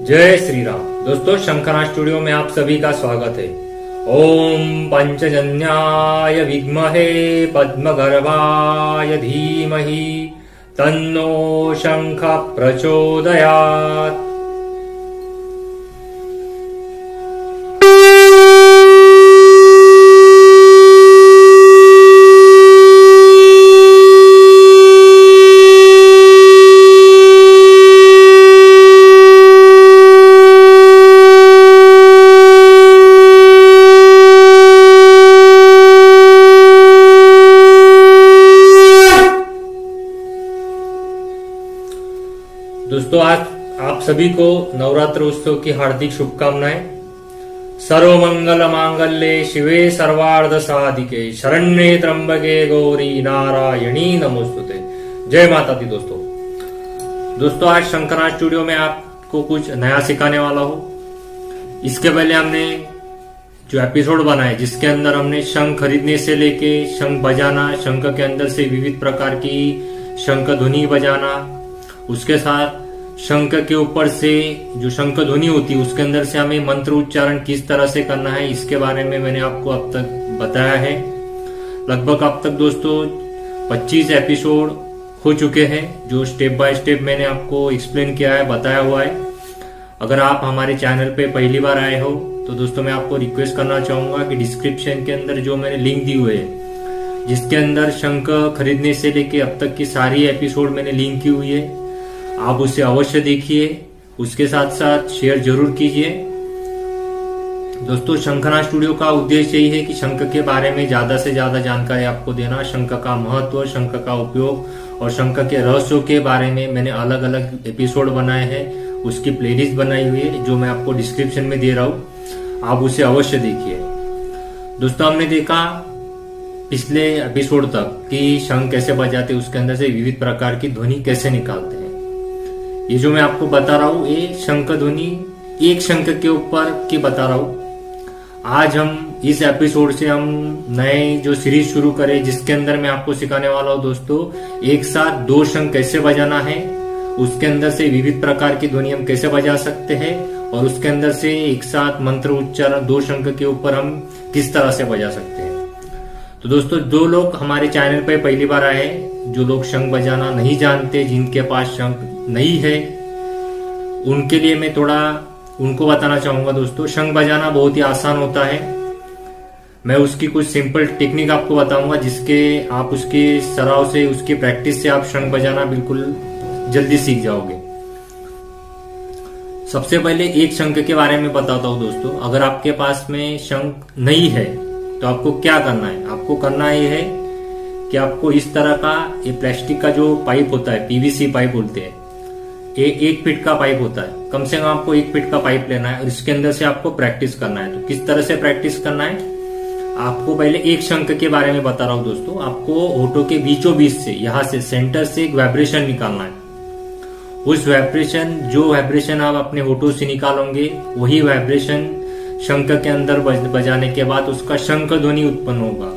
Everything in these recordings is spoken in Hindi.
जय श्री राम। दोस्तों, शंखनाद स्टूडियो में आप सभी का स्वागत है। ओम पंचजन्याय विद्महे पद्मगर्भाय धीमहि तन्नो शंख प्रचोदयात्। दोस्तों, आज आप सभी को नवरात्र उत्सव की हार्दिक शुभकामनाएं। सर्व मंगल मांगल्ये शिवे सर्वार्थ साधिके शरण्ये त्र्यंबके गौरी नारायणी नमोस्तुते। जय माता दी। दोस्तों, आज शंखनाद स्टूडियो में आपको कुछ नया सिखाने वाला हूँ। इसके पहले हमने जो एपिसोड बनाए जिसके अंदर हमने शंख खरीदने से लेके शंख बजाना, शंख के अंदर से विविध प्रकार की शंख ध्वनि बजाना, उसके साथ शंख के ऊपर से जो शंख ध्वनि होती है उसके अंदर से हमें मंत्र उच्चारण किस तरह से करना है, इसके बारे में मैंने आपको अब तक बताया है। लगभग अब तक दोस्तों 25 एपिसोड हो चुके हैं जो स्टेप बाय स्टेप मैंने आपको एक्सप्लेन किया है, बताया हुआ है। अगर आप हमारे चैनल पे पहली बार आए हो तो दोस्तों मैं आपको रिक्वेस्ट करना चाहूंगा कि डिस्क्रिप्शन के अंदर जो मैंने लिंक दी हुई है जिसके अंदर शंख खरीदने से लेके अब तक की सारी एपिसोड मैंने लिंक की हुई है, आप उसे अवश्य देखिए। उसके साथ साथ शेयर जरूर कीजिए। दोस्तों, शंखनाद स्टूडियो का उद्देश्य यही है कि शंख के बारे में ज्यादा से ज्यादा जानकारी आपको देना, शंख का महत्व, शंख का उपयोग और शंख के रहस्यों के बारे में मैंने अलग अलग एपिसोड बनाए हैं। उसकी प्लेलिस्ट बनाई हुई है जो मैं आपको डिस्क्रिप्शन में दे रहा हूँ, आप उसे अवश्य देखिए। दोस्तों, हमने देखा पिछले एपिसोड तक कि शंख कैसे बजाते, उसके अंदर से विविध प्रकार की ध्वनि कैसे निकालते हैं। ये जो मैं आपको बता रहा हूँ ये शंख ध्वनि एक शंख के ऊपर की बता रहा हूँ। आज हम इस एपिसोड से हम नए जो सीरीज शुरू करें जिसके अंदर मैं आपको सिखाने वाला हूँ दोस्तों, एक साथ 2 शंख कैसे बजाना है, उसके अंदर से विविध प्रकार की ध्वनि हम कैसे बजा सकते हैं और उसके अंदर से एक साथ मंत्र उच्चारण 2 शंख के ऊपर हम किस तरह से बजा सकते हैं। तो दोस्तों, जो लोग हमारे चैनल पर पहली बार आए, जो लोग शंख बजाना नहीं जानते, जिनके पास शंख नहीं है, उनके लिए मैं थोड़ा उनको बताना चाहूंगा। दोस्तों, शंख बजाना बहुत ही आसान होता है। मैं उसकी कुछ सिंपल टेक्निक आपको बताऊंगा जिसके आप उसके सराव से, उसकी प्रैक्टिस से आप शंख बजाना बिल्कुल जल्दी सीख जाओगे। सबसे पहले एक शंख के बारे में बताता हूं दोस्तों। अगर आपके पास में शंख नहीं है तो आपको क्या करना है, आपको करना ये है कि आपको इस तरह का ये प्लास्टिक का जो पाइप होता है, पीवीसी पाइप बोलते हैं, ये 1 फीट का पाइप होता है। कम से कम आपको 1 फीट का पाइप लेना है और इसके अंदर से आपको प्रैक्टिस करना है। तो किस तरह से प्रैक्टिस करना है, आपको पहले एक शंख के बारे में बता रहा हूं दोस्तों। आपको होठों के बीचों बीच से, यहां से सेंटर से एक वाइब्रेशन निकालना है। उस वाइब्रेशन, जो वाइब्रेशन आप अपने होठों से निकालोगे वही वाइब्रेशन शंख के अंदर बजाने के बाद उसका शंख ध्वनि उत्पन्न होगा।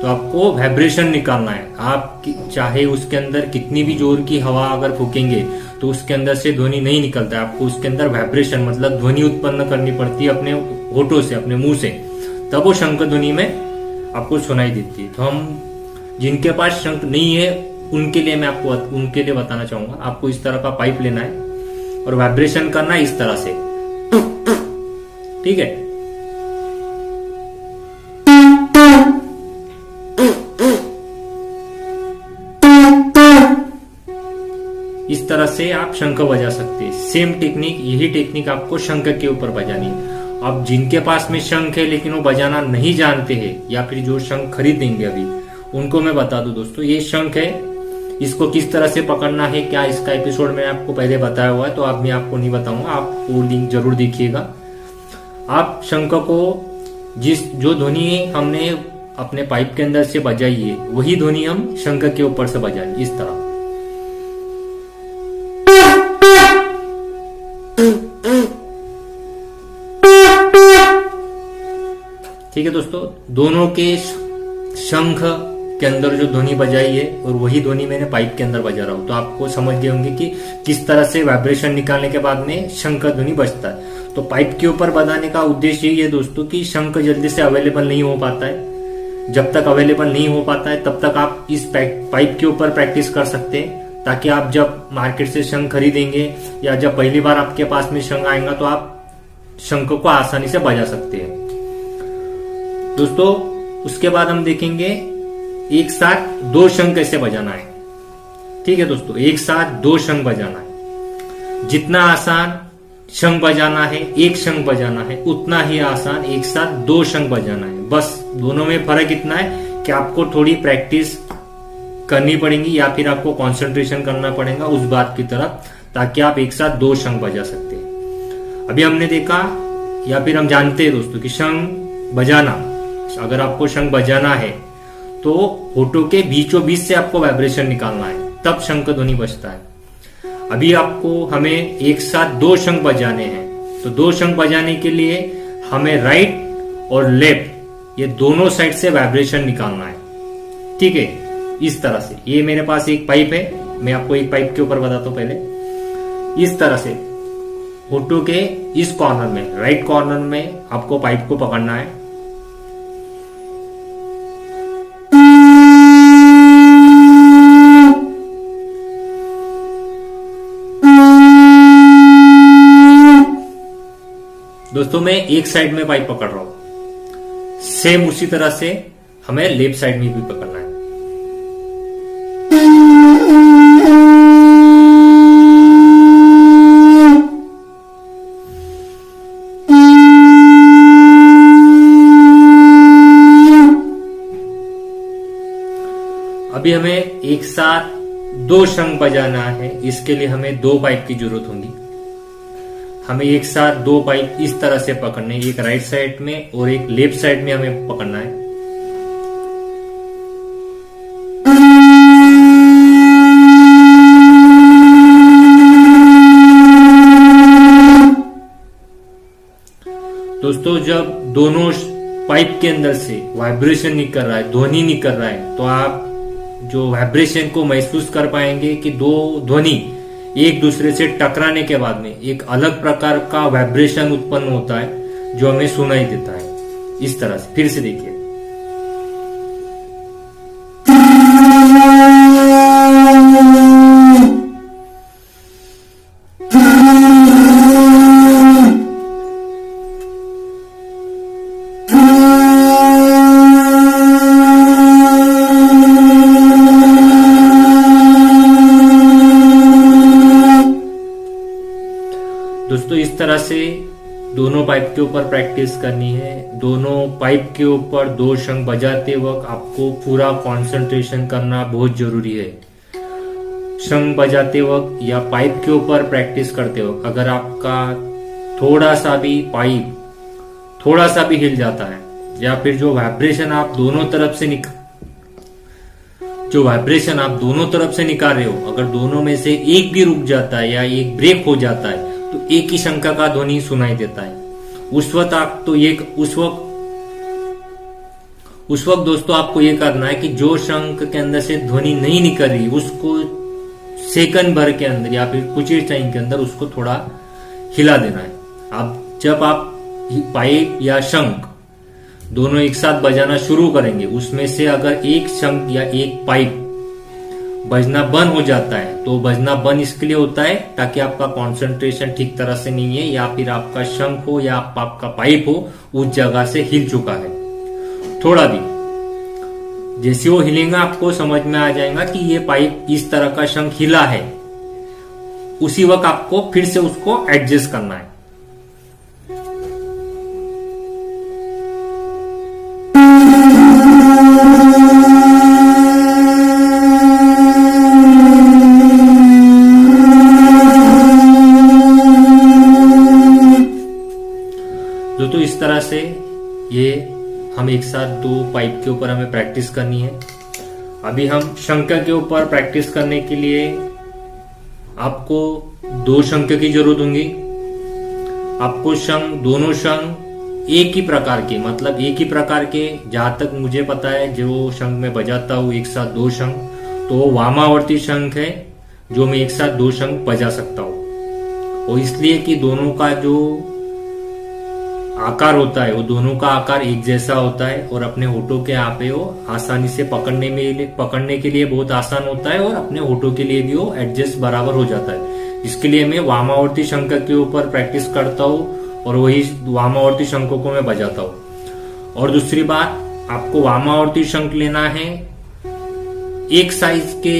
तो आपको वाइब्रेशन निकालना है। आप चाहे उसके अंदर कितनी भी जोर की हवा अगर फूकेंगे तो उसके अंदर से ध्वनि नहीं निकलता है। आपको उसके अंदर वाइब्रेशन मतलब ध्वनि उत्पन्न करनी पड़ती है अपने होठों से, अपने मुंह से, तब वो शंख ध्वनि में आपको सुनाई देती है। तो हम जिनके पास शंख नहीं है उनके लिए मैं आपको उनके लिए बताना चाहूंगा। आपको इस तरह का पाइप लेना है और वाइब्रेशन करना है इस तरह से, ठीक है। इस तरह से आप शंख बजा सकते हैं। सेम टेक्निक, यही टेक्निक आपको शंख के ऊपर बजानी है। अब जिनके पास में शंख है लेकिन वो बजाना नहीं जानते हैं या फिर जो शंख खरीदेंगे अभी, उनको मैं बता दूं दोस्तों, ये शंख है, इसको किस तरह से पकड़ना है, क्या इसका एपिसोड मैंने आपको पहले बताया हुआ है, तो अब मैं आपको नहीं बताऊंगा, आप वो लिंक जरूर देखिएगा। आप शंख को जो ध्वनि हमने अपने पाइप के अंदर से बजाई है वही ध्वनि हम शंख के ऊपर से बजाएं, इस तरह। ठीक है दोस्तों, दोनों के शंख के अंदर जो ध्वनि बजाई है और वही ध्वनि मैंने पाइप के अंदर बजा रहा हूं, तो आपको समझ गए होंगे कि किस तरह से वाइब्रेशन निकालने के बाद में शंख का ध्वनि बजता है। तो पाइप के ऊपर बजाने का उद्देश्य यही है दोस्तों कि शंख जल्दी से अवेलेबल नहीं हो पाता है। जब तक अवेलेबल नहीं हो पाता है तब तक आप इस पाइप के ऊपर प्रैक्टिस कर सकते हैं, ताकि आप जब मार्केट से शंख खरीदेंगे या जब पहली बार आपके पास में शंख आएगा तो आप शंख को आसानी से बजा सकते हैं दोस्तों। उसके बाद हम देखेंगे एक साथ 2 शंख कैसे बजाना है। ठीक है दोस्तों, एक साथ 2 शंख बजाना है। जितना आसान शंख बजाना है, एक शंख बजाना है, उतना ही आसान एक साथ 2 शंख बजाना है। बस दोनों में फर्क इतना है कि आपको थोड़ी प्रैक्टिस करनी पड़ेगी या फिर आपको कंसंट्रेशन करना पड़ेगा उस बात की तरफ, ताकि आप एक साथ 2 शंख बजा सकते हैं। अभी हमने देखा या फिर हम जानते हैं दोस्तों कि शंख बजाना, अगर आपको शंख बजाना है तो होठों के बीचों बीच से आपको वाइब्रेशन निकालना है, तब शंख ध्वनि बजता है। अभी आपको हमें एक साथ 2 शंख बजाने हैं, तो 2 शंख बजाने के लिए हमें राइट और लेफ्ट ये दोनों साइड से वाइब्रेशन निकालना है। ठीक है, इस तरह से। ये मेरे पास एक पाइप है, मैं आपको एक पाइप के ऊपर बताता हूं। पहले इस तरह से होठों के इस कॉर्नर में, राइट कॉर्नर में आपको पाइप को पकड़ना है। दोस्तों मैं एक साइड में पाइप पकड़ रहा हूं, सेम उसी तरह से हमें लेफ्ट साइड में भी पकड़ना है। अभी हमें एक साथ 2 शंख बजाना है, इसके लिए हमें 2 पाइप की जरूरत होगी। हमें एक साथ 2 पाइप इस तरह से पकड़ने, एक राइट साइड में और एक लेफ्ट साइड में हमें पकड़ना है। दोस्तों जब दोनों पाइप के अंदर से वाइब्रेशन निकल रहा है, ध्वनि निकल रहा है, तो आप जो वाइब्रेशन को महसूस कर पाएंगे कि 2 ध्वनि एक दूसरे से टकराने के बाद में एक अलग प्रकार का वाइब्रेशन उत्पन्न होता है जो हमें सुनाई देता है। इस तरह से फिर से देखिए। दोस्तों इस तरह से दोनों पाइप के ऊपर प्रैक्टिस करनी है। दोनों पाइप के ऊपर 2 शंख बजाते वक्त आपको पूरा कंसंट्रेशन करना बहुत जरूरी है। शंख बजाते वक्त या पाइप के ऊपर प्रैक्टिस करते वक्त अगर आपका थोड़ा सा भी पाइप थोड़ा सा भी हिल जाता है, या फिर जो वाइब्रेशन आप दोनों तरफ से निकाल रहे हो, अगर दोनों में से एक भी रुक जाता है या एक ब्रेक हो जाता है तो एक ही शंख का ध्वनि सुनाई देता है। उस वक्त दोस्तों आपको ये करना है कि जो शंख के अंदर से ध्वनि नहीं निकल रही उसको सेकंड भर के अंदर या फिर कुछ ही टाइम के अंदर उसको थोड़ा हिला देना है। जब आप पाइप या शंख दोनों एक साथ बजाना शुरू करेंगे, उसमें से अगर एक शंख या एक पाइप बजना बंद हो जाता है तो बजना बंद इसके लिए होता है ताकि आपका कंसंट्रेशन ठीक तरह से नहीं है, या फिर आपका शंख हो या आपका पाइप हो उस जगह से हिल चुका है थोड़ा भी। जैसे वो हिलेगा आपको समझ में आ जाएगा कि ये पाइप इस तरह का शंख हिला है, उसी वक्त आपको फिर से उसको एडजस्ट करना है। तो इस तरह से ये हम एक साथ 2 पाइप के ऊपर हमें प्रैक्टिस करनी है। अभी हम शंख के ऊपर प्रैक्टिस करने के लिए आपको 2 शंख की जरूरत होगी। आपको दोनों शंख एक ही प्रकार के, मतलब एक ही प्रकार के, जहां तक मुझे पता है जो शंख मैं बजाता हूँ एक साथ दो शंख, तो वो वामावर्ती शंख है जो मैं एक साथ दो शंख बजा सकता हूँ। और इसलिए कि दोनों का जो आकार होता है वो दोनों का आकार एक जैसा होता है, और अपने होठों के यहाँ पे वो आसानी से पकड़ने के लिए बहुत आसान होता है, और अपने होठों के लिए भी वो एडजस्ट बराबर हो जाता है। इसके लिए मैं वामावर्ती शंख के ऊपर प्रैक्टिस करता हूँ और वही वामावर्ती शंखों को मैं बजाता हूँ। और दूसरी बात, आपको वामावर्ती शंख लेना है, एक साइज के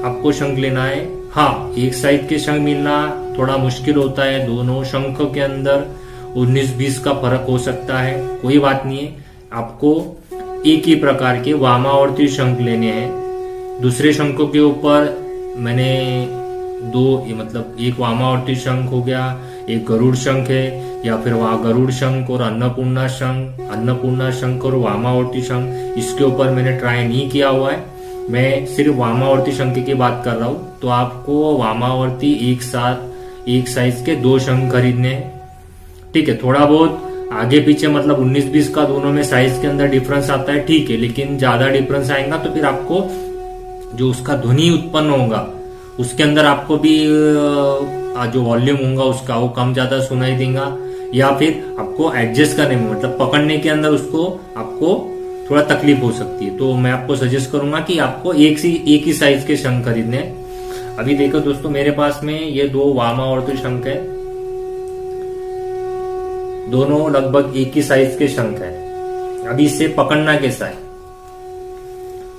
आपको शंख लेना है। हाँ, एक साइज के शंख मिलना थोड़ा मुश्किल होता है, दोनों शंखों के अंदर 19-20 का फर्क हो सकता है, कोई बात नहीं है। आपको एक ही प्रकार के वामावर्ती शंख लेने हैं। दूसरे शंखों के ऊपर मैंने मतलब एक वामावर्ती शंख हो गया, एक गरुड़ शंख है, या फिर वहां गरुड़ शंख और अन्नपूर्णा शंख और वामावर्ती शंख, इसके ऊपर मैंने ट्राई नहीं किया हुआ है। मैं सिर्फ वामावर्ती शंख की बात कर रहा हूँ। तो आपको वामावर्ती एक साथ एक साइज के दो शंख खरीदने हैं, ठीक है। थोड़ा बहुत आगे पीछे मतलब 19-20 का दोनों में साइज के अंदर डिफरेंस आता है, ठीक है, लेकिन ज्यादा डिफरेंस आएगा तो फिर आपको जो उसका ध्वनि उत्पन्न होगा उसके अंदर आपको भी जो वॉल्यूम होगा उसका वो कम ज्यादा सुनाई देगा, या फिर आपको एडजस्ट करने में मतलब पकड़ने के अंदर उसको आपको थोड़ा तकलीफ हो सकती है। तो मैं आपको सजेस्ट करूंगा कि आपको एक ही साइज के शंख खरीदने। अभी देखो दोस्तों, मेरे पास में ये दो वामावर्ती शंख है, दोनों लगभग एक ही साइज के शंख है। अभी इसे पकड़ना कैसा है,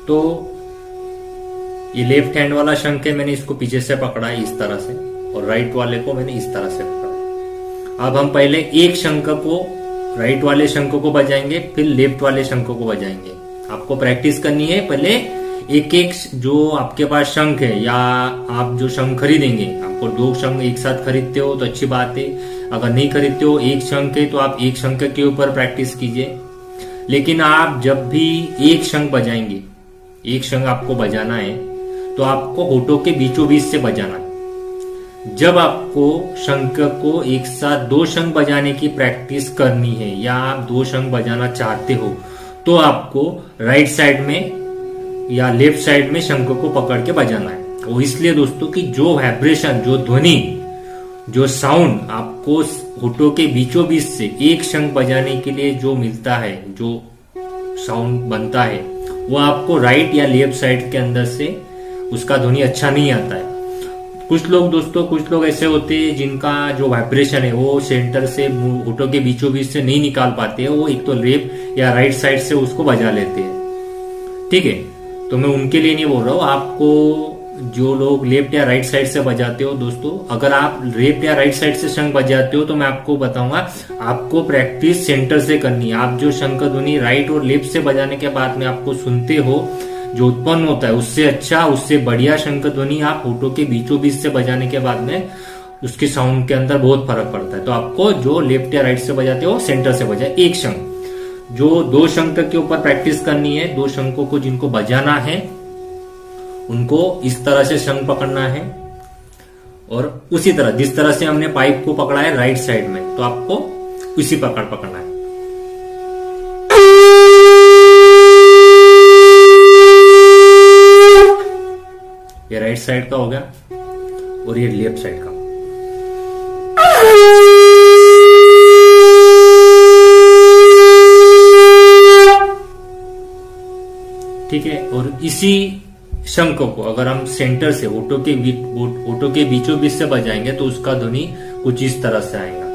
तो ये लेफ्ट हैंड वाला शंख है, मैंने इसको पीछे से पकड़ा है इस तरह से, और राइट वाले को मैंने इस तरह से पकड़ा है। अब हम पहले एक शंख को, राइट वाले शंख को बजाएंगे, फिर लेफ्ट वाले शंख को बजाएंगे। आपको प्रैक्टिस करनी है, पहले एक एक जो आपके पास शंख है, या आप जो शंख खरीदेंगे, आपको दो शंख एक साथ खरीदते हो तो अच्छी बात है, अगर नहीं खरीदते हो एक शंख है तो आप एक शंख के ऊपर प्रैक्टिस कीजिए। लेकिन आप जब भी एक शंख बजाएंगे, एक शंख आपको बजाना है तो आपको होठों के बीचों बीच से बजाना है। जब आपको शंख को एक साथ दो शंख बजाने की प्रैक्टिस करनी है, या आप दो शंख बजाना चाहते हो, तो आपको राइट साइड में या लेफ्ट साइड में शंख को पकड़ के बजाना है। वो इसलिए दोस्तों कि जो वाइब्रेशन, जो ध्वनि, जो साउंड आपको होठों के बीचों बीच से एक शंख बजाने के लिए जो मिलता है, जो साउंड बनता है, वो आपको राइट या लेफ्ट साइड के अंदर से उसका ध्वनि अच्छा नहीं आता है। कुछ लोग ऐसे होते हैं जिनका जो वाइब्रेशन है वो सेंटर से होठों के बीचों बीच से नहीं निकाल पाते हैं, वो एक तो लेफ्ट या राइट साइड से उसको बजा लेते हैं, ठीक है। तो मैं उनके लिए नहीं बोल रहा हूँ, आपको जो लोग लेफ्ट या राइट साइड से बजाते हो दोस्तों, अगर आप लेफ्ट या राइट साइड से शंख बजाते हो तो मैं आपको बताऊंगा, आपको प्रैक्टिस सेंटर से करनी है। आप जो शंख ध्वनि राइट और लेफ्ट से बजाने के बाद में आपको सुनते हो, जो उत्पन्न होता है, उससे अच्छा, उससे बढ़िया शंख ध्वनि आप होठों के बीचों बीच से बजाने के बाद में उसके साउंड के अंदर बहुत फर्क पड़ता है। तो आपको जो लेफ्ट या राइट से बजाते हो सेंटर से बजाए एक शंख। जो दो शंख के ऊपर प्रैक्टिस करनी है, दो शंखों को जिनको बजाना है उनको इस तरह से शंख पकड़ना है, और उसी तरह जिस तरह से हमने पाइप को पकड़ा है राइट साइड में, तो आपको उसी प्रकार पकड़ना है। ये राइट साइड का हो गया और ये लेफ्ट साइड का। ठीक है, और इसी शंख को अगर हम सेंटर से होठों के बीचों बीच से बजाएंगे तो उसका ध्वनि कुछ इस तरह से आएगा।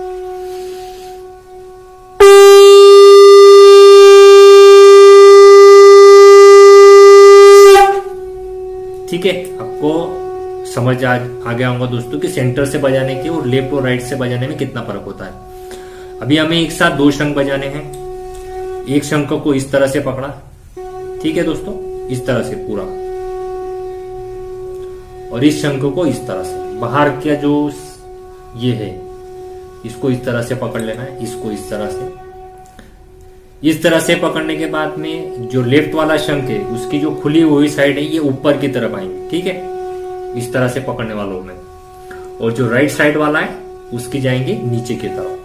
ठीक है, आपको समझ आ गया होगा दोस्तों कि सेंटर से बजाने के और लेफ्ट और राइट से बजाने में कितना फर्क होता है। अभी हमें एक साथ दो शंख बजाने हैं। एक शंख को इस तरह से पकड़ा, ठीक है दोस्तों, इस तरह से पूरा, और इस शंख को इस तरह से बाहर का जो ये है इसको इस तरह से पकड़ लेना है, इसको इस तरह से। इस तरह से पकड़ने के बाद में जो लेफ्ट वाला शंख है उसकी जो खुली हुई साइड है ये ऊपर की तरफ आएंगे, ठीक है, इस तरह से पकड़ने वालों में, और जो राइट साइड वाला है उसकी जाएंगे नीचे की तरफ।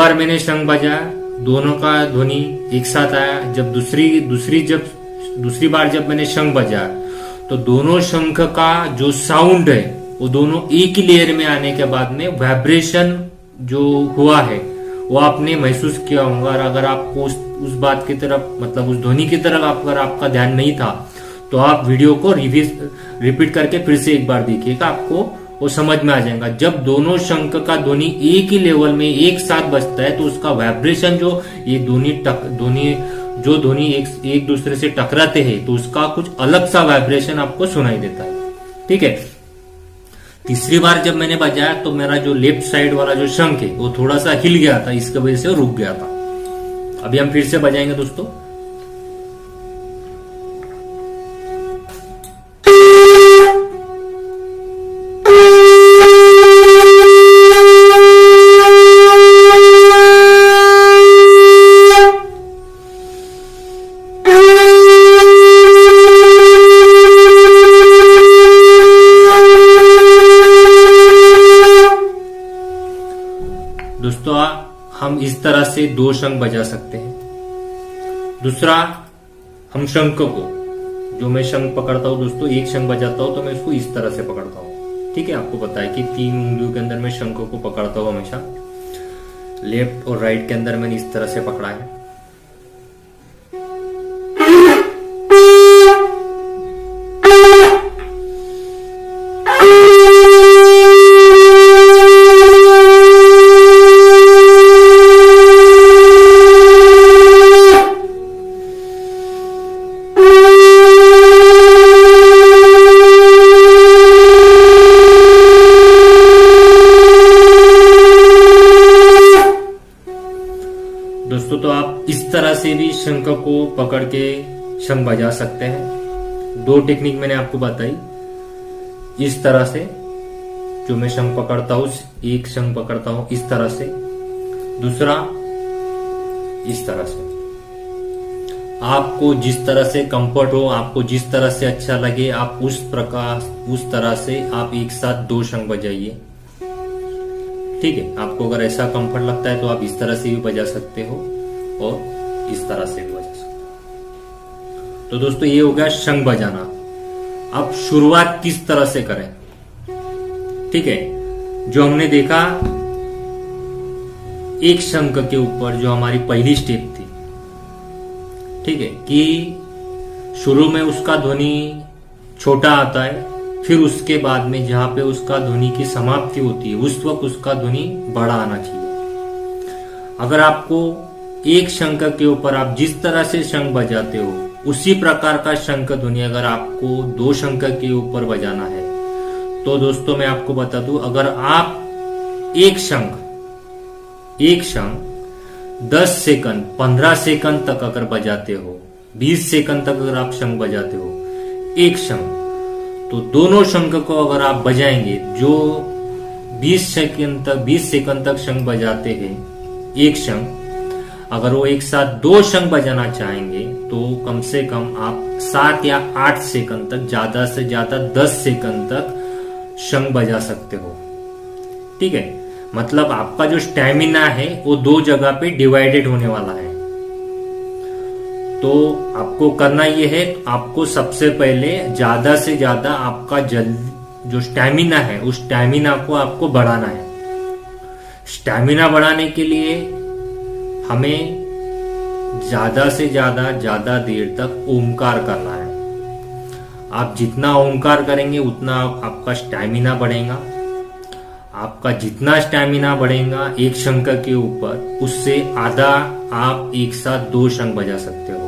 बार मैंने शंख बजाया, दोनों का ध्वनि एक साथ आया। जब दूसरी बार जब मैंने शंख बजाया तो दोनों शंख का जो साउंड है वो दोनों एक ही लेयर में आने के बाद में वाइब्रेशन जो हुआ है वो आपने महसूस किया होगा। और अगर आपको उस बात की तरफ, मतलब उस ध्वनि की तरफ अगर आपका ध्यान नहीं था तो आप वीडियो को रिपीट करके फिर से एक बार देखिएगा, आपको वो समझ में आ जाएगा। जब दोनों शंख का ध्वनि एक ही लेवल में एक साथ बजता है तो उसका वाइब्रेशन जो ये ध्वनि एक दूसरे से टकराते हैं तो उसका कुछ अलग सा वाइब्रेशन आपको सुनाई देता है। ठीक है। तीसरी बार जब मैंने बजाया तो मेरा जो लेफ्ट साइड वाला जो शंख है वो थोड़ा सा हिल गया था, इसकी वजह से रुक गया था। अभी हम फिर से बजाएंगे दोस्तों। दोस्तों हम इस तरह से दो शंख बजा सकते हैं। दूसरा, हम शंख को, जो मैं शंख पकड़ता हूं दोस्तों, एक शंख बजाता हूं तो मैं उसको इस तरह से पकड़ता हूं। ठीक है, आपको पता है कि 3 उंगलियों के अंदर मैं शंख को पकड़ता हूं हमेशा। लेफ्ट और राइट के अंदर मैंने इस तरह से पकड़ा है। दोस्तों तो आप इस तरह से भी शंख को पकड़ के शंख बजा सकते हैं। 2 टेक्निक मैंने आपको बताई। इस तरह से जो मैं शंख पकड़ता हूं, एक शंख पकड़ता हूं इस तरह से, दूसरा इस तरह से। आपको जिस तरह से कंफर्ट हो, आपको जिस तरह से अच्छा लगे, आप उस तरह से आप एक साथ 2 शंख बजाइए। ठीक है, आपको अगर ऐसा कंफर्ट लगता है तो आप इस तरह से भी बजा सकते हो और इस तरह से भी बजा सकते हो। तो दोस्तों ये हो गया शंख बजाना। अब शुरुआत किस तरह से करें? ठीक है, जो हमने देखा एक शंख के ऊपर जो हमारी पहली स्टेप थी, ठीक है, कि शुरू में उसका ध्वनि छोटा आता है, फिर उसके बाद में जहां पे उसका ध्वनि की समाप्ति होती है उस वक्त उसका ध्वनि बड़ा आना चाहिए। अगर आपको एक शंख के ऊपर आप जिस तरह से शंख बजाते हो उसी प्रकार का शंख ध्वनि अगर आपको 2 शंख के ऊपर बजाना है तो दोस्तों मैं आपको बता दूं, अगर आप एक शंख 10 सेकंड 15 सेकंड तक अगर बजाते हो, 20 सेकंड तक अगर आप शंख बजाते हो एक शंख, तो दोनों शंख को अगर आप बजाएंगे, जो 20 सेकंड तक शंख बजाते हैं एक शंख, अगर वो एक साथ 2 शंख बजाना चाहेंगे तो कम से कम आप 7 या 8 सेकंड तक, ज्यादा से ज्यादा 10 सेकंड तक शंख बजा सकते हो। ठीक है, मतलब आपका जो स्टैमिना है वो 2 जगह पे डिवाइडेड होने वाला है। तो आपको करना यह है, आपको सबसे पहले ज्यादा से ज्यादा आपका जो स्टैमिना है उस स्टैमिना को आपको बढ़ाना है। स्टैमिना बढ़ाने के लिए हमें ज्यादा से ज्यादा देर तक ओमकार करना है। आप जितना ओमकार करेंगे उतना आपका स्टैमिना बढ़ेगा। आपका जितना स्टैमिना बढ़ेगा एक शंख के ऊपर, उससे आधा आप एक साथ 2 शंख बजा सकते हो।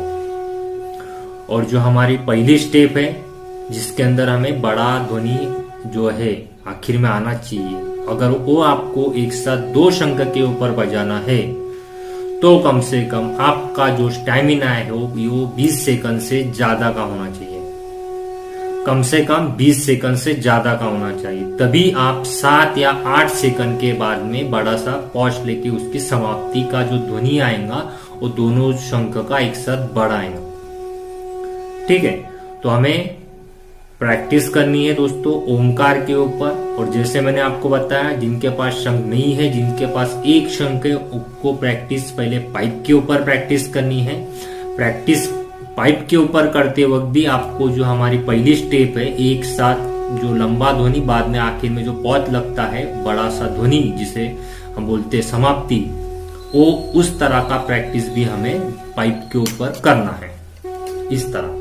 और जो हमारी पहली स्टेप है जिसके अंदर हमें बड़ा ध्वनि जो है आखिर में आना चाहिए, अगर वो आपको एक साथ 2 शंख के ऊपर बजाना है तो कम से कम आपका जो स्टैमिना है वो 20 सेकंड से ज्यादा का होना चाहिए। कम से कम 20 सेकंड से ज्यादा का होना चाहिए, तभी आप 7 या 8 सेकंड के बाद में बड़ा सा पॉज लेके उसकी समाप्ति का जो ध्वनि आएगा वो दोनों शंख का एक साथ बड़ा आएगा। ठीक है, तो हमें प्रैक्टिस करनी है दोस्तों ओमकार के ऊपर। और जैसे मैंने आपको बताया, जिनके पास शंख नहीं है, जिनके पास एक शंख है, उसको प्रैक्टिस पहले पाइप के ऊपर प्रैक्टिस करनी है। प्रैक्टिस पाइप के ऊपर करते वक्त भी आपको जो हमारी पहली स्टेप है, एक साथ जो लंबा ध्वनि, बाद में आखिर में जो पॉज लगता है बड़ा सा ध्वनि जिसे हम बोलते हैं समाप्ति, वो उस तरह का प्रैक्टिस भी हमें पाइप के ऊपर करना है, इस तरह।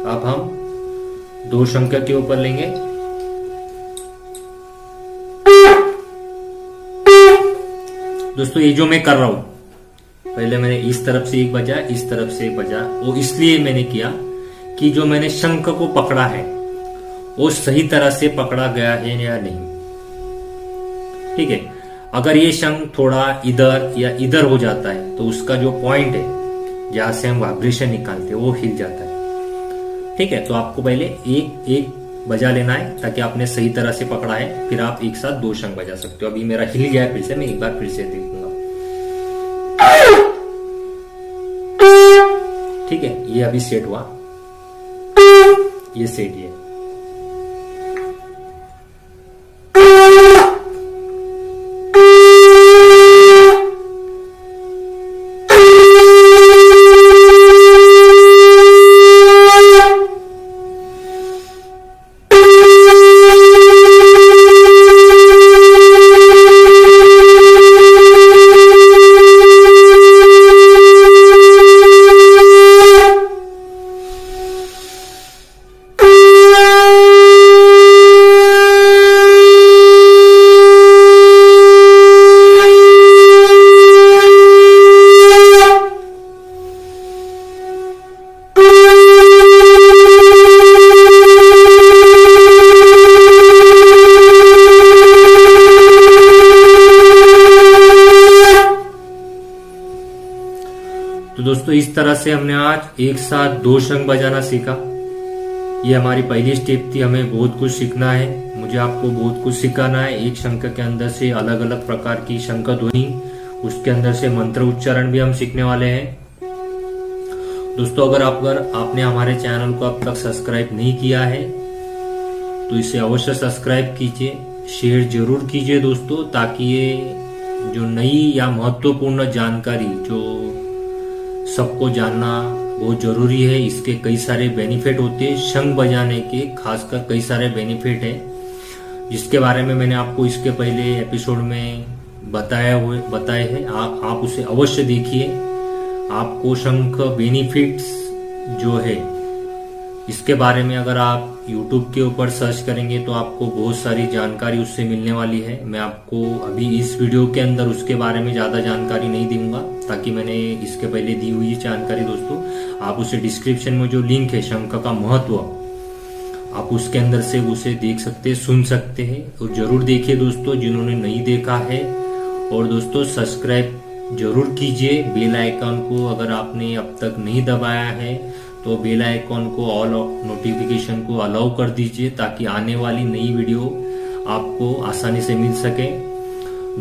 अब हम दो शंख के ऊपर लेंगे। दोस्तों ये जो मैं कर रहा हूं, पहले मैंने इस तरफ से एक बजा, इस तरफ से एक बजा, वो इसलिए मैंने किया कि जो मैंने शंख को पकड़ा है वो सही तरह से पकड़ा गया है या नहीं। ठीक है, अगर ये शंख थोड़ा इधर या इधर हो जाता है तो उसका जो पॉइंट है जहां से हम वाइब्रेशन निकालते हैं वो हिल जाता है। ठीक है, तो आपको पहले एक एक बजा लेना है ताकि आपने सही तरह से पकड़ा है, फिर आप एक साथ दो शंख बजा सकते हो। अभी मेरा हिल गया है, फिर से मैं एक बार फिर से देखूंगा। ठीक है, ये अभी सेट हुआ, ये सेट है। तो दोस्तों इस तरह से हमने आज एक साथ दो शंख बजाना सीखा। ये हमारी पहली स्टेप थी। हमें बहुत कुछ सीखना है, मुझे आपको बहुत कुछ सिखाना है। एक शंख के अंदर से अलग अलग प्रकार की शंख ध्वनि, उसके अंदर से मंत्र उच्चारण भी हम सीखने वाले हैं। दोस्तों अगर आपने हमारे चैनल को अब तक सब्सक्राइब नहीं किया है तो इसे अवश्य सब्सक्राइब कीजिए, शेयर जरूर कीजिए दोस्तों, ताकि ये जो नई या महत्वपूर्ण जानकारी जो सबको जानना बहुत जरूरी है, इसके कई सारे बेनिफिट होते हैं। शंख बजाने के खासकर कई सारे बेनिफिट है, जिसके बारे में मैंने आपको इसके पहले एपिसोड में बताए हैं। आप उसे अवश्य देखिए। आपको शंख बेनिफिट्स जो है इसके बारे में अगर आप YouTube के ऊपर सर्च करेंगे तो आपको बहुत सारी जानकारी उससे मिलने वाली है। मैं आपको अभी इस वीडियो के अंदर उसके बारे में ज्यादा जानकारी नहीं दूंगा, ताकि मैंने इसके पहले दी हुई जानकारी दोस्तों आप उसे डिस्क्रिप्शन में जो लिंक है शंख का महत्व, आप उसके अंदर से उसे देख सकते हैं, सुन सकते हैं। और जरूर देखिए दोस्तों जिन्होंने नहीं देखा है। और दोस्तों सब्सक्राइब जरूर कीजिए। बेल आइकन को अगर आपने अब तक नहीं दबाया है तो बेल आइकन को ऑल नोटिफिकेशन को अलाउ कर दीजिए, ताकि आने वाली नई वीडियो आपको आसानी से मिल सके।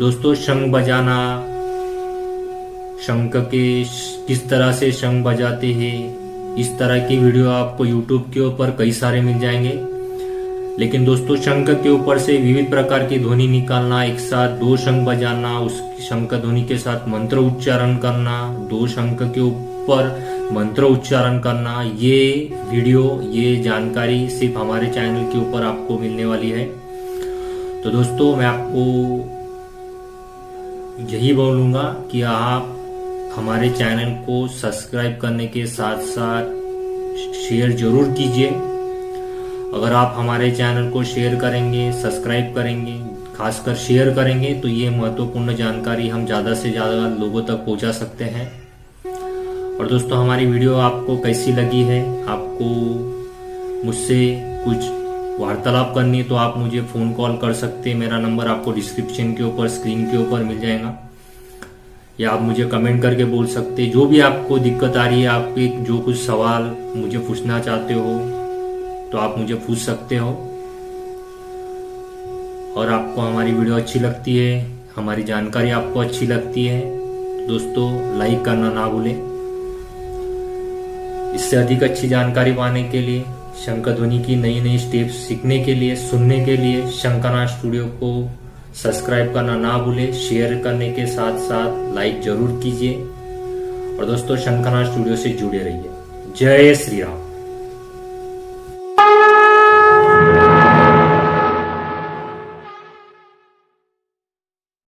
दोस्तों शंख बजाना, शंख के किस तरह से शंख बजाते हैं, इस तरह की वीडियो आपको YouTube के ऊपर कई सारे मिल जाएंगे। लेकिन दोस्तों शंख के ऊपर से विविध प्रकार की ध्वनि निकालना, एक साथ दो शंख बजाना, उस शंख ध्वनि के साथ मंत्र उच्चारण करना, दो शंख के ऊपर मंत्र उच्चारण करना, ये वीडियो, ये जानकारी सिर्फ हमारे चैनल के ऊपर आपको मिलने वाली है। तो दोस्तों मैं आपको यही बोलूंगा कि आप हमारे चैनल को सब्सक्राइब करने के साथ साथ शेयर जरूर कीजिए। अगर आप हमारे चैनल को शेयर करेंगे, सब्सक्राइब करेंगे, खासकर शेयर करेंगे तो ये महत्वपूर्ण जानकारी हम ज्यादा से ज्यादा लोगों तक पहुंचा सकते हैं। और दोस्तों हमारी वीडियो आपको कैसी लगी है, आपको मुझसे कुछ वार्तालाप करनी है तो आप मुझे फोन कॉल कर सकते हैं। मेरा नंबर आपको डिस्क्रिप्शन के ऊपर, स्क्रीन के ऊपर मिल जाएगा, या आप मुझे कमेंट करके बोल सकते हैं। जो भी आपको दिक्कत आ रही है, आपके जो कुछ सवाल मुझे पूछना चाहते हो तो आप मुझे पूछ सकते हो। और आपको हमारी वीडियो अच्छी लगती है, हमारी जानकारी आपको अच्छी लगती है तो दोस्तों लाइक करना ना भूलें। इससे अधिक अच्छी जानकारी पाने के लिए, शंकर ध्वनि की नई नई स्टेप्स सीखने के लिए, सुनने के लिए शंकरनाथ स्टूडियो को सब्सक्राइब करना ना भूलें। शेयर करने के साथ साथ लाइक जरूर कीजिए और दोस्तों शंकरनाथ स्टूडियो से जुड़े रहिए। जय श्री राम।